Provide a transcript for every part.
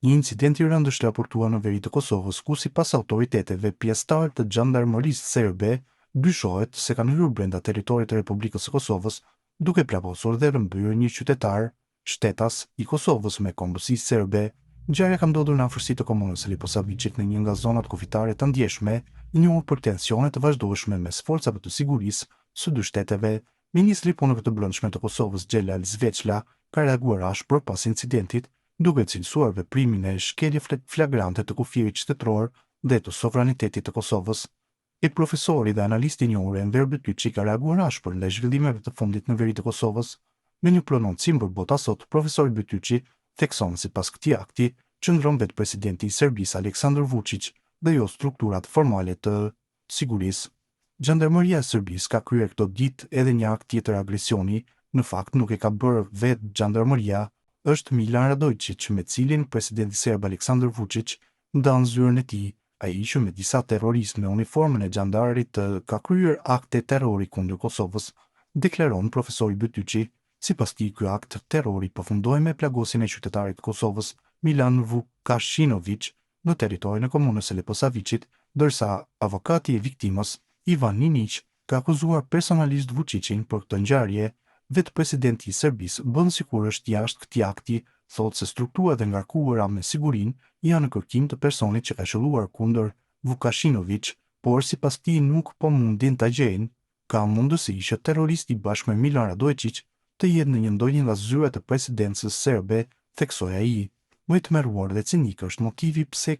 Një incident i rëndë është raportuar në veri të Kosovës, ku sipas autoriteteve pjesëtarë të xhandarmerisë serbe dyshohet se kanë hyrë brenda territorit të Republikës së Kosovës, duke plagosur dhe rëmbyer një qytetar shtetas i Kosovës me kombësi serbe. Ngjarja ka ndodhur në afërsi të komunës së Liposavicit në një nga zonat kufitare të ndjeshme, i njohur për tensione të vazhdueshme mes forcave të sigurisë së dy shteteve. Ministri i Punëve të Brendshme të Kosovës, Xhelal Zveçla, ka reaguar ashpër pas incidentit, duke cilësuar veprimin e shkelje flagrante të kufirit shtetëror dhe të sovranitetit të Kosovës. Profesori dhe analisti i njohur Enver Betyçi ka reaguar ashpër ndaj zhvillimeve të fundit në veri të Kosovës. Në një prononcim për Bota Sot, profesori Betyçi thekson se pas këtij akti qëndron vetë presidenti i Serbisë Aleksandar Vučić dhe jo strukturat formale të sigurisë. Xhandarmeria e Serbisë ka kryer këto ditë edhe një akt tjetër agresioni, në fakt nuk e ka bërë vetë xhandarmeria, është Milan Radojčić, me cilin presidenti serb Aleksandar Vučić ndan zyrën e tij. Ai që me disa terroristë me uniformën e xhandarit ka kryer akte terrori kundër Kosovës, deklaron profesori Betyçi. Sipas tij, ky akt terrori përfundoi me plagosjen e qytetarit të Kosovës Milan Vukashinović në territorin e komunës së Liposavicit, ndërsa avokati i viktimës Ivan Ninić ka akuzuar personalisht Vučićin për këtë ngjarje. Vetë presidenti i Serbisë bën sikur është jashtë këtij akti, thotë se strukturat e ngarkuara me sigurinë janë në kërkim të personit që ka shëlluar kundër Vukashinović, por sipas tij nuk po mundin ta gjejnë. Ka mundësi që terroristi bashkë me Milan Radojčić të jetë në ndonjë nga zyrat të presidencës serbe, theksoi ai. Më i tmerruar dhe cinik është motivi pse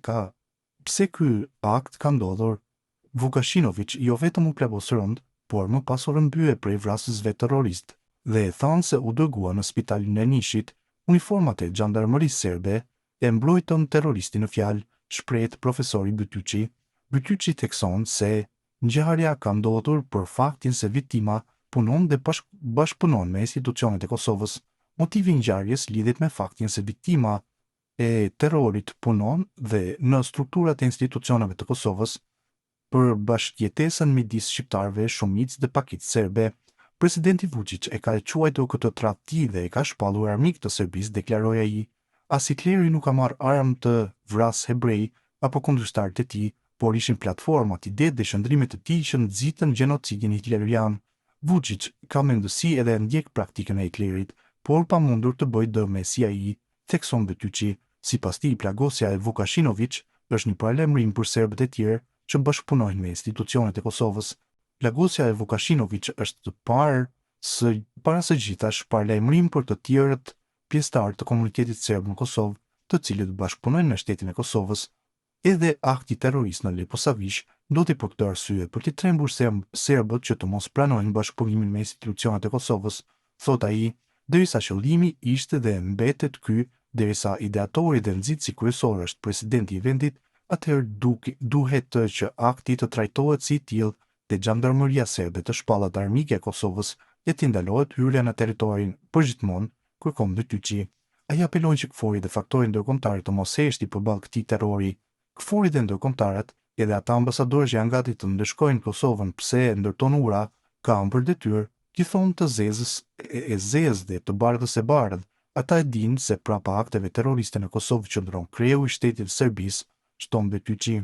ky akt ka ndodhur. Vukashinović jo vetëm u plagos rënd, por më pas u rrëmbye prej vrasësve terrorist dhe e thanë se u dërgua në spitalin e Nishit. Uniformat e xhandarmerisë serbe e mbrojtën terroristin në fjalë, shprehet profesori Betyçi. Betyçi thekson se ngjarja ka ndodhur për faktin se viktima punon dhe bashkëpunon me institucionet e Kosovës. Motivi i ngjarjes lidhet me faktin se viktima e terrorit punon dhe në strukturat e institucioneve të Kosovës për bashkëjetesën midis shqiptarëve, shumicë dhe pakicë serbe. Presidenti Vučić e ka quajtur këtë tradhti dhe e ka shpallur armik të Serbisë, deklaroi ai. As Hitleri nuk ka marrë armë të vras hebrej apo kundërshtarët e tij, por ishin platformat, idetë dhe shëndrimet e tij që nxitën gjenocidin hitlerian. Vučić ka mendësi edhe ndjek praktikën e Hitlerit, por pa mundur të bëjë dëm si ai, thekson Betyçi. Sipas tij, plagosja e Vukashinović është një paralajmërim për serbët e tjerë që bashkëpunojnë me institucionet e Kosovës. Plagosja e Vukashinović është para së gjithash paralajmërim për të tjerët pjesëtarë të komunitetit serb në Kosovë, të cilët bashkëpunojnë me shtetin e Kosovës. Edhe akti terrorist në Liposavić ndodhi për këtë arsye, për t'i trembur serbët që të mos pranojnë bashkëpunimin me institucionet e Kosovës, thot ai, derisa qëllimi ishte dhe mbetet ky, derisa ideatori dhe nxitësi kryesor është presidenti i vendit, atëherë duhet që akti të trajtohet si i tillë dhe xhandarmeria serbe të shpallat armike e Kosovës dhe të ndalohet hyrja në territorin përgjithmonë, kërkon Betyçi. Ai apelon që KFOR-i dhe faktorët ndërkombëtar të mos heshti përballë këtij terrori. KFOR-i dhe ndërkombëtarët, edhe ata ambasadorë që janë gati të ndëshkojnë Kosovën pse e ndërton ura, kanë për detyrë gjithmonë të zezë dhe të bardhës e bardhë. Ata e dinë se prapa akteve terroriste në Kosovë qëndron kreu i shtetit të Serbisë, shton Betyçi.